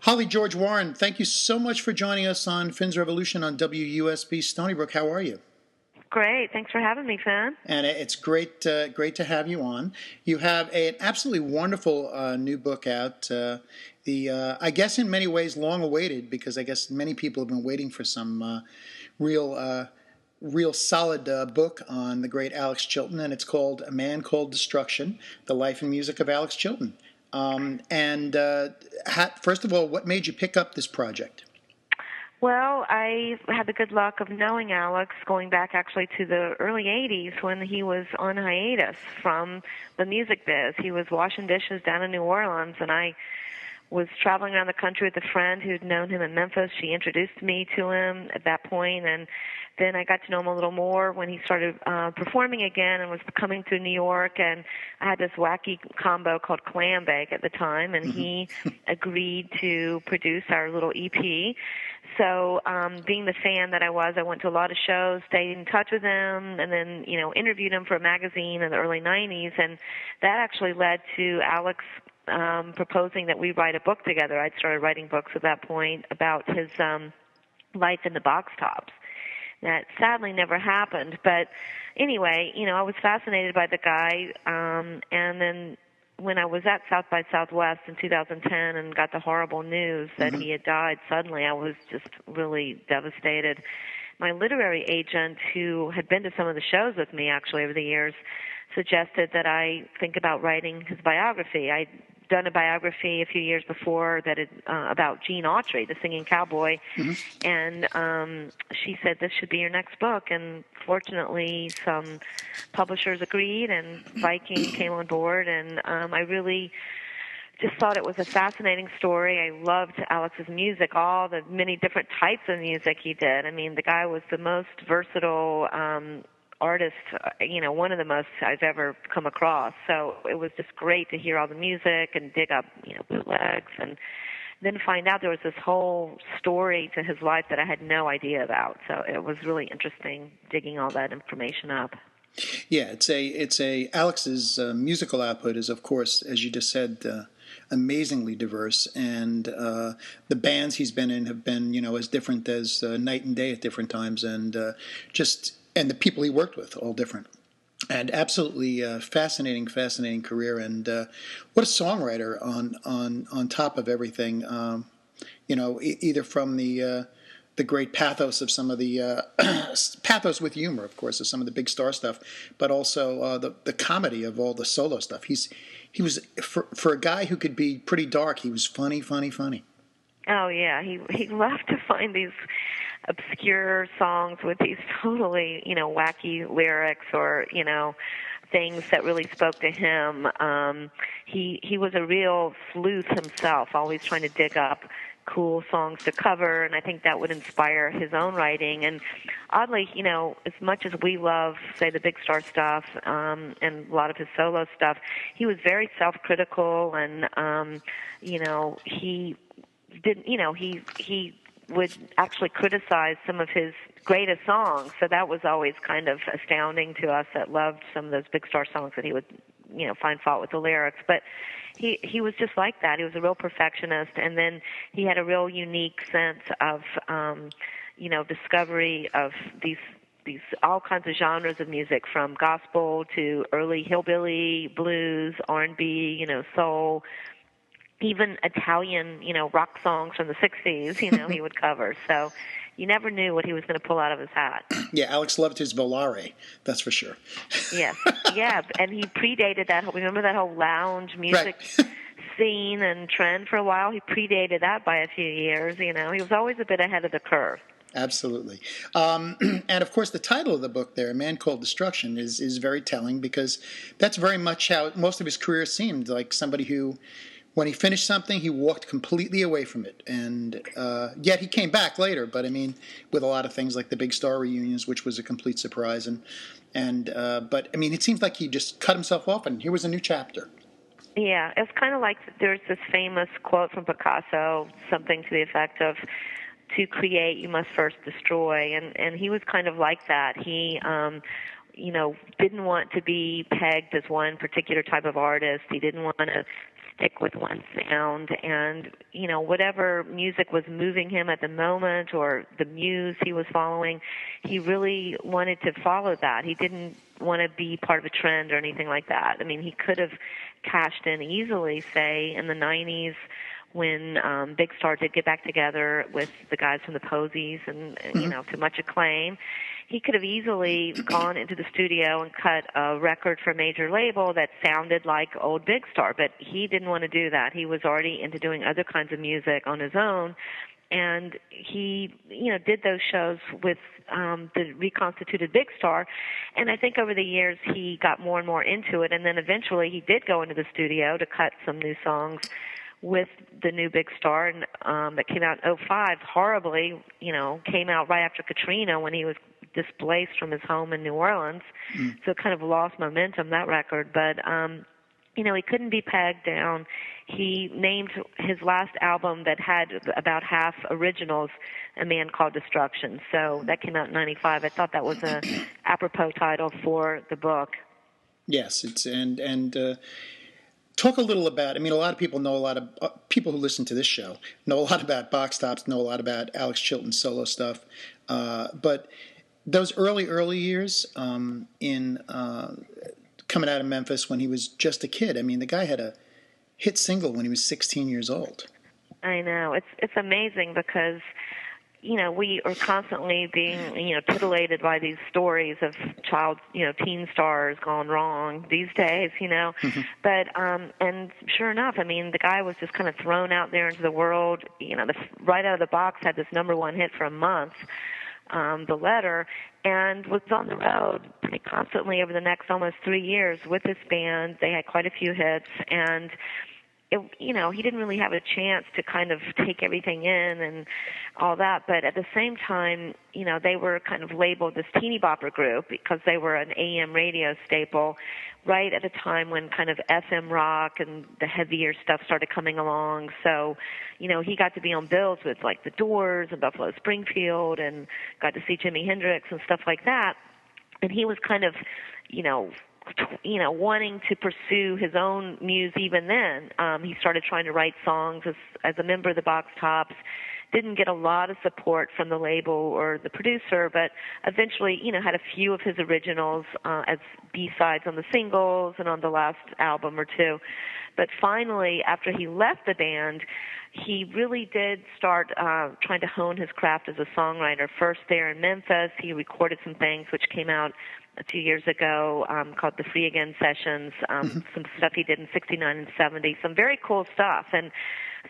Holly George Warren, thank you so much for joining us on Finn's Revolution on WUSB Stony Brook. How are you? Great. Thanks for having me, Finn. And it's great to have you on. You have an absolutely wonderful new book out. I guess in many ways long awaited, because I guess many people have been waiting for some real solid book on the great Alex Chilton, and it's called A Man Called Destruction: The Life and Music of Alex Chilton. First of all, what made you pick up this project? Well, I had the good luck of knowing Alex going back actually to the early 80s when he was on hiatus from the music biz. He was washing dishes down in New Orleans, and I was traveling around the country with a friend who'd known him in Memphis. She introduced me to him at that point, and then I got to know him a little more when he started performing again and was coming through New York. And I had this wacky combo called Clam Bake at the time, and he agreed to produce our little EP. So being the fan that I was, I went to a lot of shows, stayed in touch with him, and then, interviewed him for a magazine in the early 90s. And that actually led to Alex proposing that we write a book together. I'd started writing books at that point about his life in the box tops. That sadly never happened. But anyway, I was fascinated by the guy. And then when I was at South by Southwest in 2010 and got the horrible news that he had died suddenly, I was just really devastated. My literary agent, who had been to some of the shows with me actually over the years, suggested that I think about writing his biography. I'd done a biography a few years before that about Gene Autry, the singing cowboy, and she said, this should be your next book. And fortunately, some publishers agreed, and Viking came on board, and I really just thought it was a fascinating story. I loved Alex's music, all the many different types of music he did. I mean, the guy was the most versatile artist, one of the most I've ever come across. So it was just great to hear all the music and dig up, bootlegs, and then find out there was this whole story to his life that I had no idea about. So it was really interesting digging all that information up. Yeah, it's Alex's musical output is, of course, as you just said, amazingly diverse, and the bands he's been in have been, as different as night and day at different times, and and the people he worked with, all different. And absolutely fascinating career. And what a songwriter on top of everything. Either from the great pathos of some of the pathos with humor, of course, of some of the big star stuff, but also the comedy of all the solo stuff. He was for a guy who could be pretty dark. He was funny. Oh yeah, he loved to find these obscure songs with these totally, wacky lyrics or, things that really spoke to him. He was a real sleuth himself, always trying to dig up cool songs to cover, and I think that would inspire his own writing. And oddly, as much as we love, say, the big star stuff and a lot of his solo stuff, he was very self-critical, and he didn't, he would actually criticize some of his greatest songs. So that was always kind of astounding to us that loved some of those big star songs that he would, find fault with the lyrics. But he was just like that. He was a real perfectionist, and then he had a real unique sense of, discovery of these all kinds of genres of music, from gospel to early hillbilly, blues, R&B, soul, even Italian, rock songs from the 60s, he would cover. So you never knew what he was going to pull out of his hat. Yeah, Alex loved his volare, that's for sure. Yes, yeah, and he predated that. Remember that whole lounge music scene and trend for a while? He predated that by a few years, He was always a bit ahead of the curve. Absolutely. And, of course, the title of the book there, A Man Called Destruction, is very telling, because that's very much how most of his career seemed, like somebody who, when he finished something, he walked completely away from it. And yet he came back later, but I mean, with a lot of things like the big star reunions, which was a complete surprise. But I mean, it seems like he just cut himself off, and here was a new chapter. Yeah, it's kind of like there's this famous quote from Picasso, something to the effect of, to create, you must first destroy. And he was kind of like that. He didn't want to be pegged as one particular type of artist. He didn't want to stick with one sound, and whatever music was moving him at the moment or the muse he was following, he really wanted to follow that. He didn't want to be part of a trend or anything like that. I mean, he could have cashed in easily, say, in the 90s when Big Star did get back together with the guys from the Posies and to much acclaim. He could have easily gone into the studio and cut a record for a major label that sounded like old Big Star, but he didn't want to do that. He was already into doing other kinds of music on his own, and he, did those shows with the reconstituted Big Star, and I think over the years he got more and more into it, and then eventually he did go into the studio to cut some new songs with the new Big Star, and that came out in 2005, horribly, came out right after Katrina when he was displaced from his home in New Orleans, so it kind of lost momentum, that record, but he couldn't be pegged down. He named his last album that had about half originals A Man Called Destruction, so that came out in 95. I thought that was a apropos title for the book. Yes, it's and talk a little about, a lot of people know, a lot of people who listen to this show know a lot about Box Tops, know a lot about Alex Chilton's solo stuff, but those early years in coming out of Memphis when he was just a kid, the guy had a hit single when he was 16 years old. I know. It's amazing because we are constantly being, titillated by these stories of teen stars gone wrong these days, But, and sure enough, the guy was just kind of thrown out there into the world, right out of the box, had this #1 hit for a month, The Letter, and was on the road pretty constantly over the next almost 3 years with this band. They had quite a few hits, and he didn't really have a chance to kind of take everything in and all that. But at the same time, they were kind of labeled this teeny bopper group because they were an AM radio staple right at a time when kind of FM rock and the heavier stuff started coming along. So, he got to be on bills with like The Doors and Buffalo Springfield and got to see Jimi Hendrix and stuff like that. And he was kind of, wanting to pursue his own muse even then. He started trying to write songs as a member of the Box Tops. Didn't get a lot of support from the label or the producer, but eventually, had a few of his originals as B-sides on the singles and on the last album or two. But finally, after he left the band, he really did start trying to hone his craft as a songwriter. First there in Memphis, he recorded some things which came out a few years ago called the Free Again Sessions, some stuff he did in 69 and 70, some very cool stuff. And,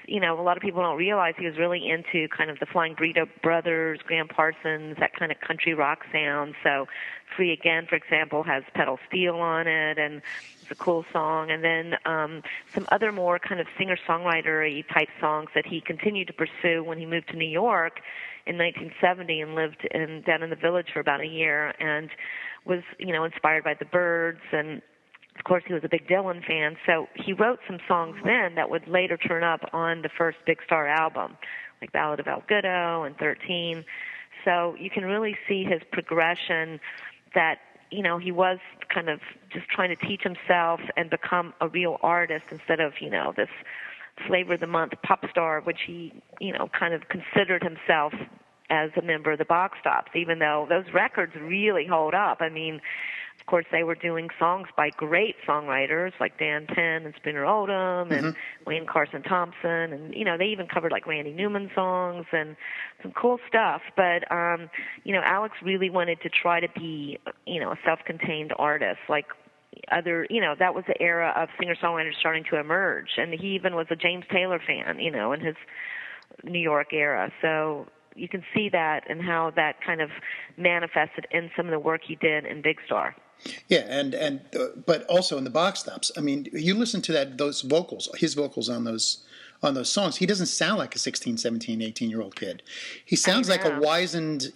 a lot of people don't realize he was really into kind of the Flying Burrito Brothers, Graham Parsons, that kind of country rock sound. So Free Again, for example, has Pedal Steel on it, and it's a cool song. And then some other more kind of singer-songwriter-y type songs that he continued to pursue when he moved to New York in 1970 and lived down in the Village for about a year, and was, inspired by the Byrds, and of course he was a big Dylan fan, so he wrote some songs then that would later turn up on the first Big Star album, like Ballad of El Goodo and 13. So you can really see his progression that, he was kind of just trying to teach himself and become a real artist instead of, this Flavor of the Month pop star, which he, kind of considered himself as a member of the Box Tops, even though those records really hold up. Of course, they were doing songs by great songwriters like Dan Penn and Spinner Oldham and Wayne Carson Thompson, and they even covered like Randy Newman songs and some cool stuff. But Alex really wanted to try to be a self-contained artist, like other, that was the era of singer-songwriters starting to emerge, and he even was a James Taylor fan, in his New York era. So you can see that and how that kind of manifested in some of the work he did in Big Star. Yeah, and but also in the Box Tops. You listen to those vocals, his vocals on those songs. He doesn't sound like a 16, 17, 18-year-old kid. He sounds like a wizened,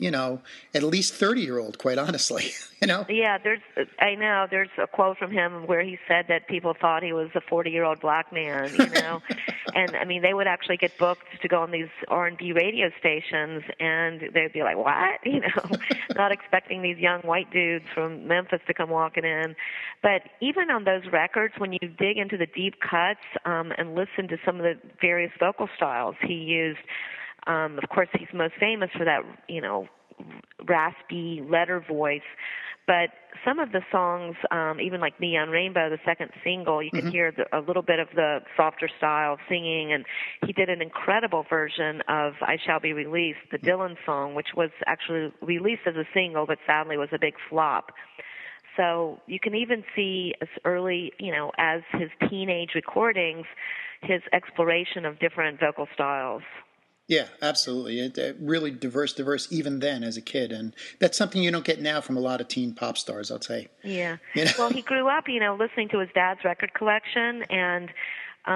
at least 30-year-old, quite honestly, Yeah, there's a quote from him where he said that people thought he was a 40-year-old black man, And I mean, they would actually get booked to go on these R&B radio stations, and they'd be like, "What?" Not expecting these young white dudes from Memphis to come walking in. But even on those records, when you dig into the deep cuts and listen to some of the various vocal styles he used, of course, he's most famous for that, raspy letter voice. But some of the songs, even like Neon Rainbow, the second single, you can hear a little bit of the softer style of singing. And he did an incredible version of I Shall Be Released, the Dylan song, which was actually released as a single, but sadly was a big flop. So you can even see as early, as his teenage recordings, his exploration of different vocal styles. Yeah, absolutely. It really diverse even then as a kid. And that's something you don't get now from a lot of teen pop stars, I'll say. Yeah. Well, he grew up, listening to his dad's record collection, and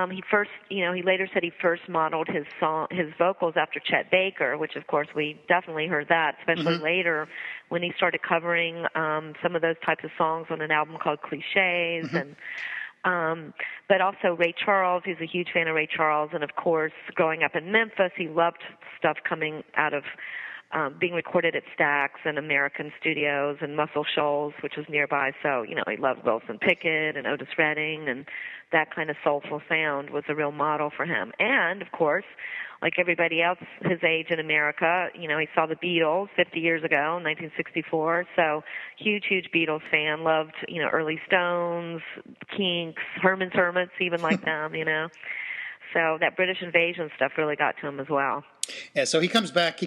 he later said he first modeled his vocals after Chet Baker, which of course we definitely heard that, especially later when he started covering some of those types of songs on an album called Clichés and but also Ray Charles. He's a huge fan of Ray Charles, and of course, growing up in Memphis, he loved stuff coming out of being recorded at Stax and American Studios and Muscle Shoals, which was nearby. So, he loved Wilson Pickett and Otis Redding, and that kind of soulful sound was a real model for him. And, of course, like everybody else his age in America, he saw the Beatles 50 years ago, 1964. So huge Beatles fan, loved, early Stones, Kinks, Herman's Hermits, even like them, So that British invasion stuff really got to him as well. Yeah, so he comes back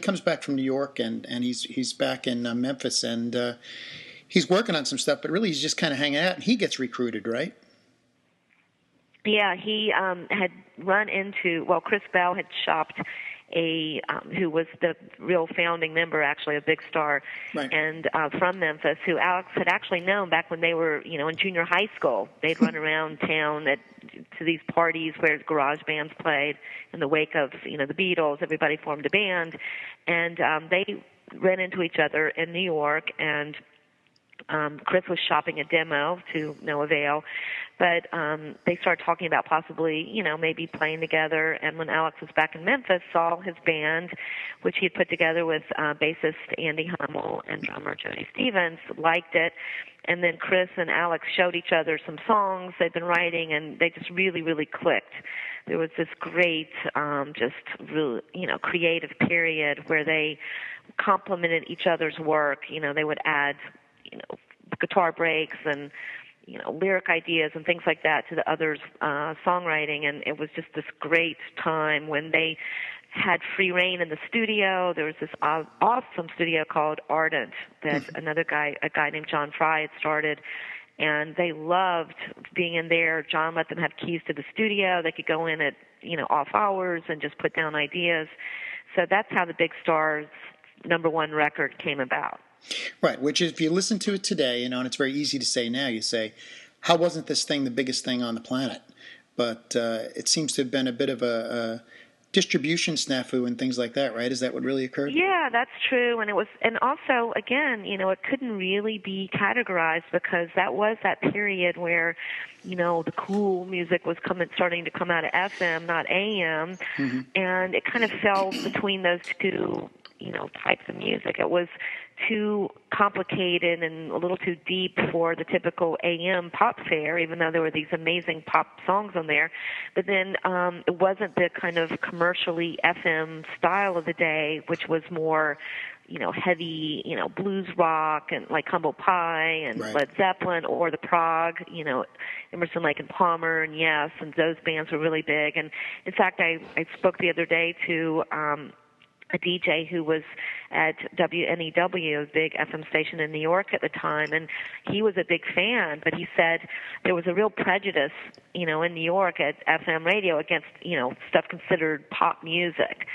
from New York, and he's back in Memphis, and he's working on some stuff, but really he's just kind of hanging out, and he gets recruited, right? Yeah, he had run into, Chris Bell had shopped who was the real founding member, actually, a big star, right. And from Memphis, who Alex had actually known back when they were, in junior high school. They'd run around town to these parties where garage bands played in the wake of, the Beatles. Everybody formed a band, and they ran into each other in New York, and Chris was shopping a demo to no avail, but they started talking about possibly, maybe playing together. And when Alex was back in Memphis, saw his band, which he had put together with bassist Andy Hummel and drummer Jody Stevens, liked it. And then Chris and Alex showed each other some songs they'd been writing, and they just really, really clicked. There was this great, just really, creative period where they complemented each other's work. They would add guitar breaks and, lyric ideas and things like that to the other's songwriting. And it was just this great time when they had free reign in the studio. There was this awesome studio called Ardent that a guy named John Fry had started. And they loved being in there. John let them have keys to the studio. They could go in at, off hours and just put down ideas. So that's how the Big Stars #1 record came about. Right, which if you listen to it today, and it's very easy to say now, you say, how wasn't this thing the biggest thing on the planet? But it seems to have been a bit of a distribution snafu and things like that, right? Is that what really occurred? Yeah, that's true. And also, again, it couldn't really be categorized because that was that period where, the cool music was starting to come out of FM, not AM, and it kind of fell between those two, types of music. It was too complicated and a little too deep for the typical AM pop fare, even though there were these amazing pop songs on there. But then it wasn't the kind of commercially FM style of the day, which was more, heavy, blues rock and like Humble Pie and right. Led Zeppelin or the prog, Emerson, Lake and Palmer and Yes, and those bands were really big. And in fact, I spoke the other day to a DJ who was at WNEW, a big FM station in New York at the time, and he was a big fan, but he said there was a real prejudice, in New York at FM radio against, stuff considered pop music.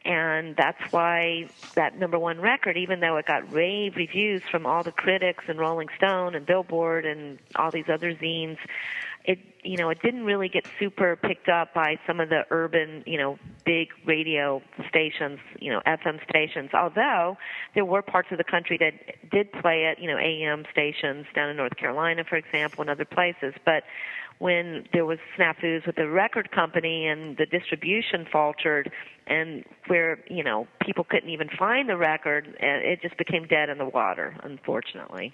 And that's why that #1 record, even though it got rave reviews from all the critics and Rolling Stone and Billboard and all these other zines, it didn't really get super picked up by some of the urban, big radio stations, FM stations, although there were parts of the country that did play it, AM stations down in North Carolina, for example, and other places. But when there was snafus with the record company and the distribution faltered, and where, you know, people couldn't even find the record, it just became dead in the water, unfortunately.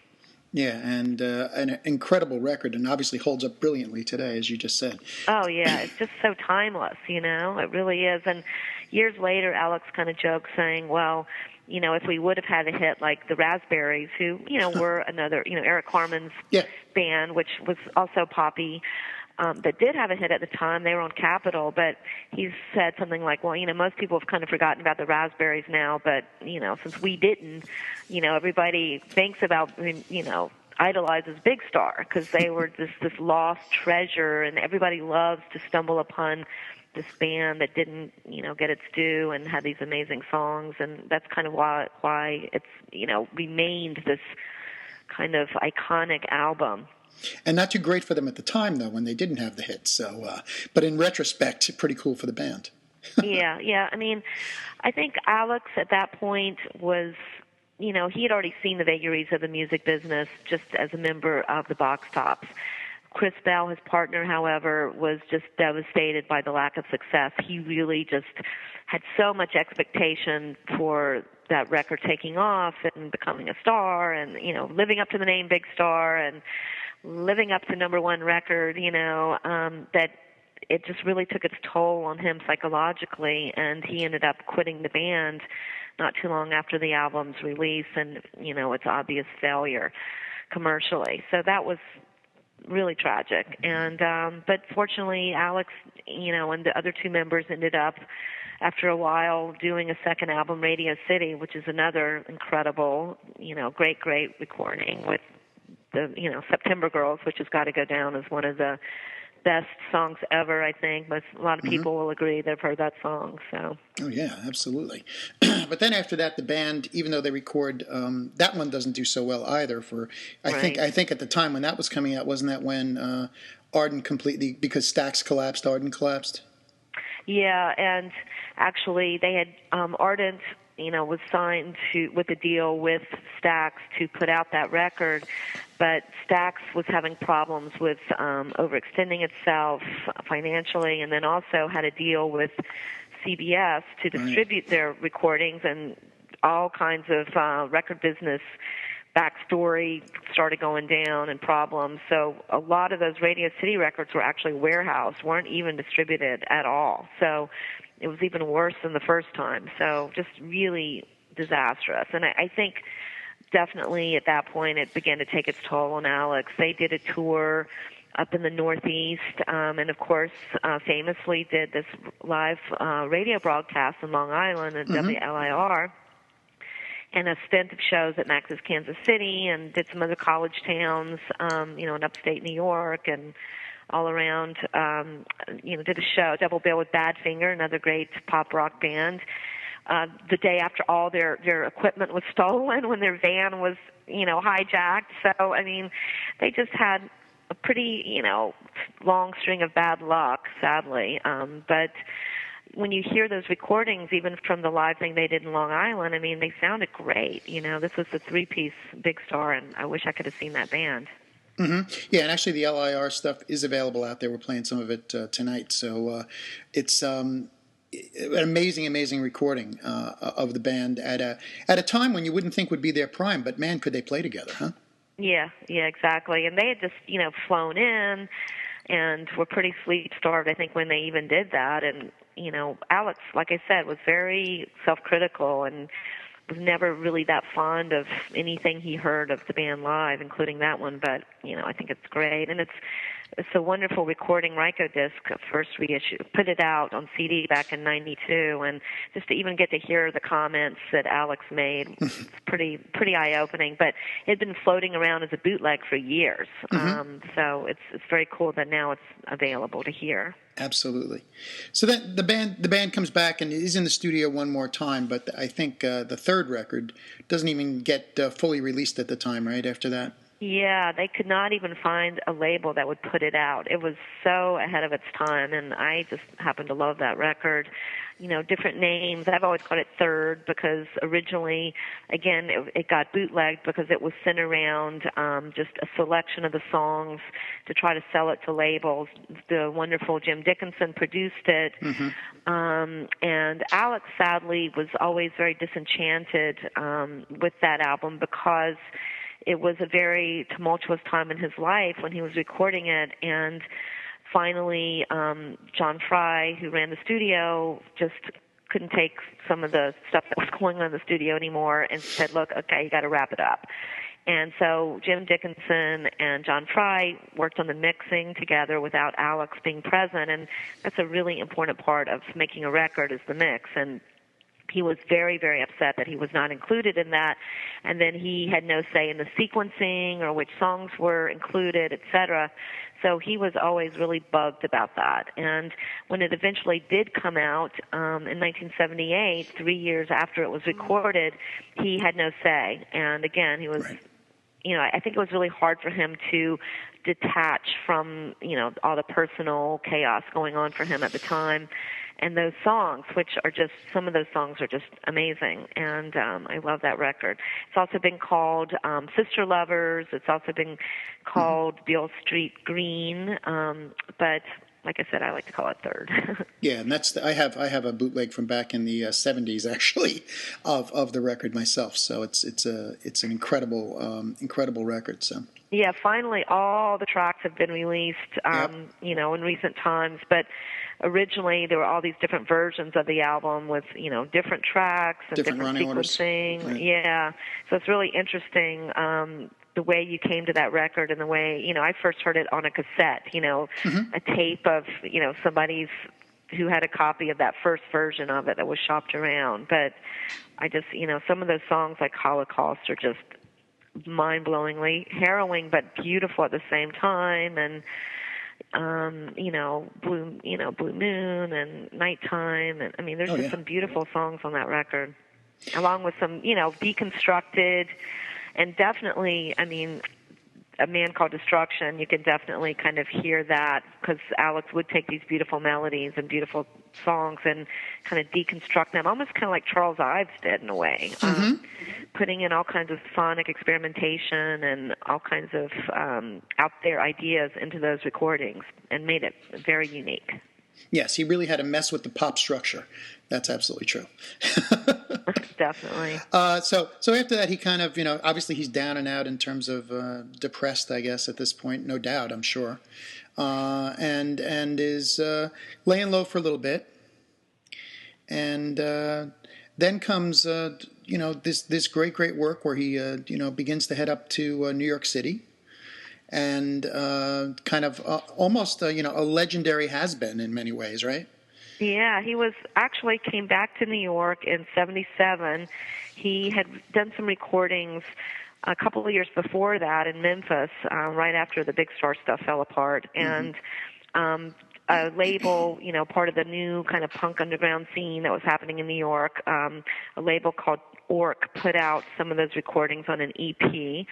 Yeah, and an incredible record, and obviously holds up brilliantly today, as you just said. Oh, yeah, it's just so timeless, you know, it really is. And years later, Alex kind of joked saying, well, you know, if we would have had a hit like the Raspberries, who, you know, were another, you know, Eric Carmen's band, which was also poppy, that did have a hit at the time. They were on Capitol, but he said something like, well, you know, most people have kind of forgotten about the Raspberries now, but, you know, since we didn't, you know, everybody thinks about, you know, idolizes Big Star, because they were just this lost treasure, and everybody loves to stumble upon this band that didn't, you know, get its due and had these amazing songs, and that's kind of why it's, you know, remained this kind of iconic album. And not too great for them at the time, though, when they didn't have the hits. So, but in retrospect, pretty cool for the band. Yeah. I mean, I think Alex at that point was, you know, he had already seen the vagaries of the music business just as a member of the Box Tops. Chris Bell, his partner, however, was just devastated by the lack of success. He really just had so much expectation for that record taking off and becoming a star and, you know, living up to the name Big Star and living up to #1 record, you know, that it just really took its toll on him psychologically, and he ended up quitting the band not too long after the album's release and, you know, its obvious failure commercially. So that was really tragic. And but fortunately, Alex, you know, and the other two members ended up, after a while, doing a second album, Radio City, which is another incredible, you know, great recording with the, you know, September Girls, which has got to go down as one of the best songs ever, I think. But a lot of people will agree they've heard that song. So. Oh yeah, absolutely. But then after that, the band, even though they record, that one doesn't do so well either. I think at the time when that was coming out, wasn't that when Ardent completely, because Stax collapsed, Ardent collapsed? Yeah, and actually they had Ardent, you know, was signed with a deal with Stax to put out that record, but Stax was having problems with overextending itself financially, and then also had a deal with CBS to distribute their recordings, and all kinds of record business backstory started going down and problems. So a lot of those Radio City records were actually warehoused, weren't even distributed at all. So it was even worse than the first time. So just really disastrous. And I think definitely at that point it began to take its toll on Alex. They did a tour up in the Northeast, and of course famously did this live radio broadcast in Long Island at WLIR, and a stint of shows at Max's Kansas City, and did some other college towns, you know, in upstate New York and all around. You know, did a show, double bill with Badfinger, another great pop rock band. The day after all their equipment was stolen, when their van was, you know, hijacked. So I mean, they just had a pretty, you know, long string of bad luck, sadly. But when you hear those recordings, even from the live thing they did in Long Island, I mean, they sounded great. You know, this was the three-piece Big Star, and I wish I could have seen that band. Yeah, and actually the LIR stuff is available out there. We're playing some of it tonight. So it's an amazing recording of the band at a time when you wouldn't think would be their prime, but man, could they play together, huh? Yeah, exactly. And they had just, you know, flown in and were pretty sleep-starved, I think, when they even did that. And, you know, Alex, like I said, was very self-critical and was never really that fond of anything he heard of the band live, including that one. But, you know, I think it's great. And it's a wonderful recording. Ryko disc, first reissue, put it out on CD back in '92, and just to even get to hear the comments that Alex made, it's pretty eye-opening. But it had been floating around as a bootleg for years, so it's very cool that now it's available to hear. Absolutely. So then the band comes back and is in the studio one more time, but I think the third record doesn't even get fully released at the time, right, after that? Yeah, they could not even find a label that would put it out. It was so ahead of its time, and I just happened to love that record. different names. I've always called it Third because originally, again, it got bootlegged because it was sent around just a selection of the songs to try to sell it to labels. The wonderful Jim Dickinson produced it. And Alex, sadly, was always very disenchanted with that album because it was a very tumultuous time in his life when he was recording it, and finally John Fry, who ran the studio, just couldn't take some of the stuff that was going on in the studio anymore and said, look, okay, you got to wrap it up. And so Jim Dickinson and John Fry worked on the mixing together without Alex being present, and that's a really important part of making a record is the mix. And he was very, very upset that he was not included in that, and then he had no say in the sequencing or which songs were included, etc. So he was always really bugged about that. And when it eventually did come out in 1978, 3 years after it was recorded, he had no say. And again, he was, I think it was really hard for him to detach from, all the personal chaos going on for him at the time. And those songs, which are just, some of those songs are just amazing, and I love that record. It's also been called Sister Lovers. It's also been called Beale Street Green, but like I said, I like to call it Third. Yeah, and that's I have a bootleg from back in the 70s actually of the record myself. So it's an incredible record. So. Yeah, finally all the tracks have been released, in recent times, but originally there were all these different versions of the album with, different tracks and different sequencing. Right. Yeah, so it's really interesting the way you came to that record and the way, I first heard it on a cassette, a tape of, somebody's who had a copy of that first version of it that was shopped around. But I just, some of those songs like Holocaust are just mind-blowingly harrowing but beautiful at the same time, and Blue Moon and Nighttime, and I mean there's just some beautiful songs on that record, along with some deconstructed, and definitely, I mean, A Man Called Destruction, you can definitely kind of hear that because Alex would take these beautiful melodies and beautiful songs and kind of deconstruct them, almost kind of like Charles Ives did in a way, putting in all kinds of sonic experimentation and all kinds of out there ideas into those recordings and made it very unique. Yes, he really had to mess with the pop structure. That's absolutely true. Definitely. So after that, he kind of, obviously he's down and out in terms of depressed, I guess, at this point, no doubt, I'm sure, and is laying low for a little bit, and then comes, this great work where he, begins to head up to New York City. And kind of almost, a legendary has-been in many ways, right? Yeah, he was actually came back to New York in '77. He had done some recordings a couple of years before that in Memphis, right after the Big Star stuff fell apart. And a label, part of the new kind of punk underground scene that was happening in New York, a label called Orc put out some of those recordings on an EP.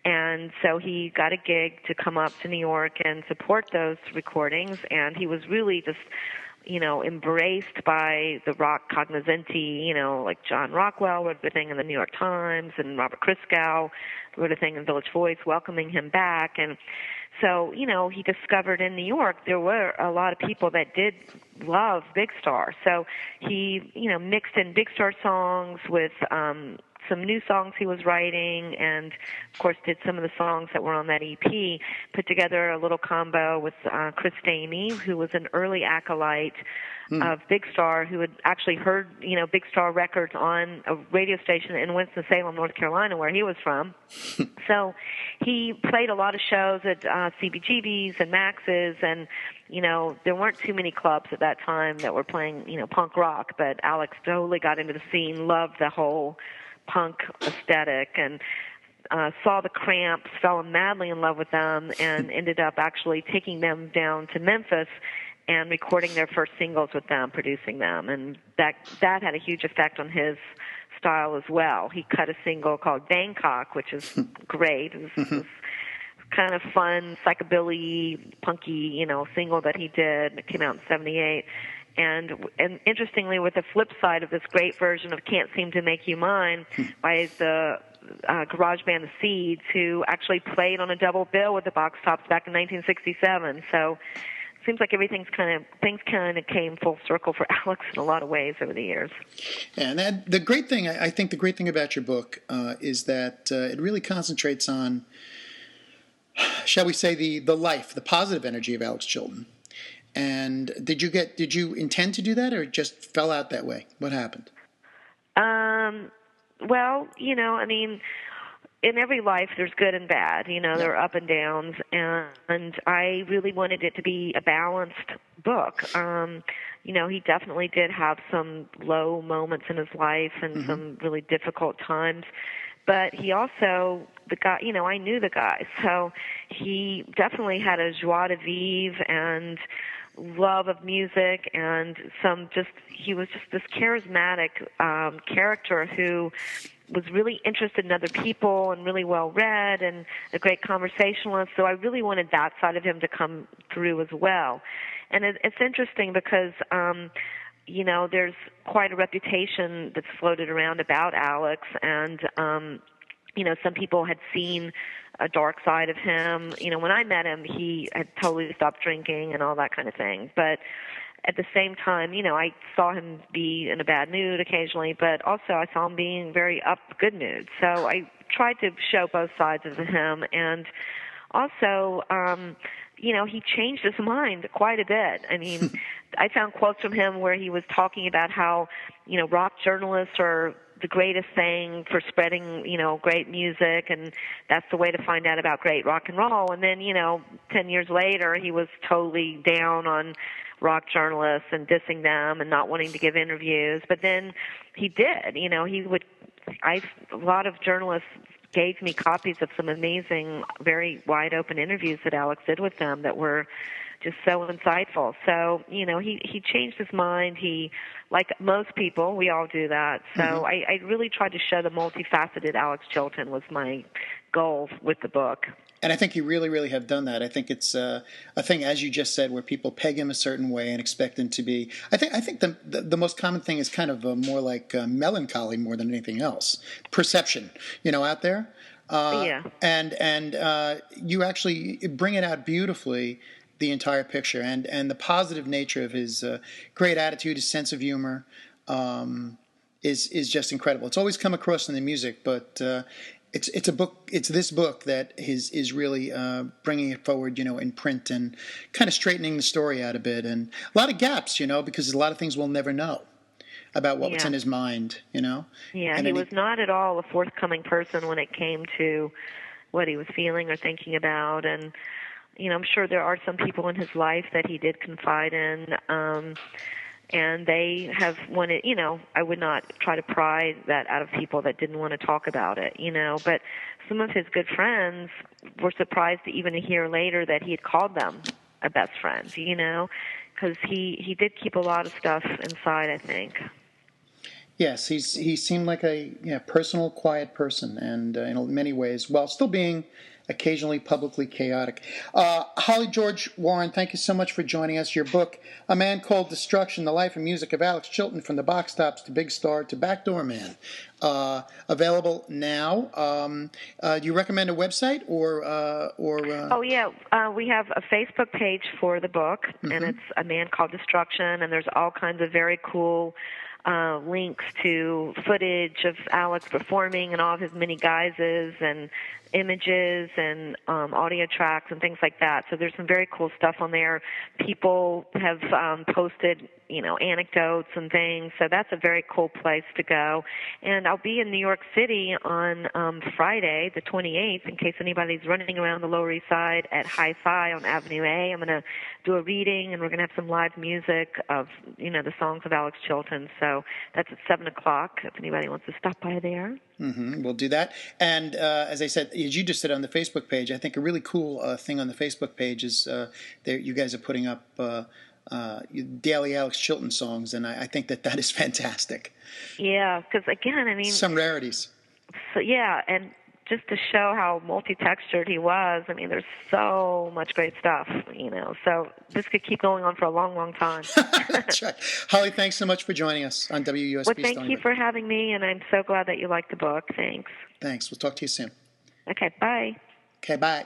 And so he got a gig to come up to New York and support those recordings, and he was really just, embraced by the rock cognoscenti, like John Rockwell wrote a thing in the New York Times, and Robert Christgau wrote a thing in Village Voice welcoming him back. And so, he discovered in New York there were a lot of people that did love Big Star. So he, mixed in Big Star songs with some new songs he was writing, and of course did some of the songs that were on that EP, put together a little combo with Chris Stony, who was an early acolyte of Big Star, who had actually heard, Big Star records on a radio station in Winston-Salem, North Carolina, where he was from. So he played a lot of shows at CBGB's and Max's, and, there weren't too many clubs at that time that were playing, punk rock, but Alex totally got into the scene, loved the whole punk aesthetic, and saw the Cramps, fell madly in love with them, and ended up actually taking them down to Memphis and recording their first singles with them, producing them, and that had a huge effect on his style as well. He cut a single called Bangkok, which is great. It was this kind of fun, psychobilly, punky, single that he did. It came out in '78. And interestingly, with the flip side of this great version of Can't Seem to Make You Mine by the garage band The Seeds, who actually played on a double bill with the Box Tops back in 1967. So it seems like things kind of came full circle for Alex in a lot of ways over the years. And the great thing, I think the great thing about your book is that it really concentrates on, shall we say, the life, the positive energy of Alex Chilton. And did you intend to do that, or it just fell out that way? What happened? Well, I mean, in every life there's good and bad. There are up and downs, and I really wanted it to be a balanced book. He definitely did have some low moments in his life and some really difficult times. But he also, I knew the guy, so he definitely had a joie de vivre and love of music, and he was just this charismatic character who was really interested in other people and really well read and a great conversationalist. So I really wanted that side of him to come through as well. And it's interesting because there's quite a reputation that's floated around about Alex, and some people had seen a dark side of him. When I met him, he had totally stopped drinking and all that kind of thing. But at the same time, I saw him be in a bad mood occasionally, but also I saw him being very good mood. So I tried to show both sides of him, and also, he changed his mind quite a bit. I mean, I found quotes from him where he was talking about how, rock journalists are the greatest thing for spreading, great music, and that's the way to find out about great rock and roll. And then, 10 years later, he was totally down on rock journalists and dissing them and not wanting to give interviews. But then he did, a lot of journalists gave me copies of some amazing, very wide-open interviews that Alex did with them that were just so insightful. So, he changed his mind. He, like most people, we all do that. So I really tried to show the multifaceted Alex Chilton was my goal with the book. And I think you really, really have done that. I think it's a thing, as you just said, where people peg him a certain way and expect him to be. I think the most common thing is kind of more like melancholy more than anything else. Perception, out there. Yeah. And you actually bring it out beautifully, the entire picture, and the positive nature of his great attitude, his sense of humor, is just incredible. It's always come across in the music, but. It's a book. It's this book that is really bringing it forward, in print and kind of straightening the story out a bit, and a lot of gaps, because there's a lot of things we'll never know about what was in his mind, Yeah, and he was not at all a forthcoming person when it came to what he was feeling or thinking about, and I'm sure there are some people in his life that he did confide in. And they have wanted, I would not try to pry that out of people that didn't want to talk about it, but some of his good friends were surprised to even hear later that he had called them a best friend, because he did keep a lot of stuff inside, I think. Yes, he seemed like a personal, quiet person, and in many ways, while still being occasionally publicly chaotic. Holly George Warren, thank you so much for joining us. Your book, A Man Called Destruction, The Life and Music of Alex Chilton, From the Box Tops to Big Star to Backdoor Man, available now. Do you recommend a website or? Oh yeah, we have a Facebook page for the book, and it's A Man Called Destruction, and there's all kinds of very cool links to footage of Alex performing and all of his many guises and images and audio tracks and things like that. So there's some very cool stuff on there. People have posted, anecdotes and things. So that's a very cool place to go. And I'll be in New York City on Friday, the 28th, in case anybody's running around the Lower East Side at Hi-Fi on Avenue A. I'm going to do a reading, and we're going to have some live music of, the songs of Alex Chilton. So that's at 7 o'clock if anybody wants to stop by there. We'll do that. And as I said, as you just said on the Facebook page, I think a really cool thing on the Facebook page is you guys are putting up daily Alex Chilton songs, and I think that is fantastic. Yeah, because again, some rarities. So yeah, and just to show how multi-textured he was. I mean, there's so much great stuff, So this could keep going on for a long, long time. That's right. Holly, thanks so much for joining us on WUSB Well, thank Stony. you for having me, and I'm so glad that you liked the book. Thanks. Thanks. We'll talk to you soon. Okay, bye. Okay, bye.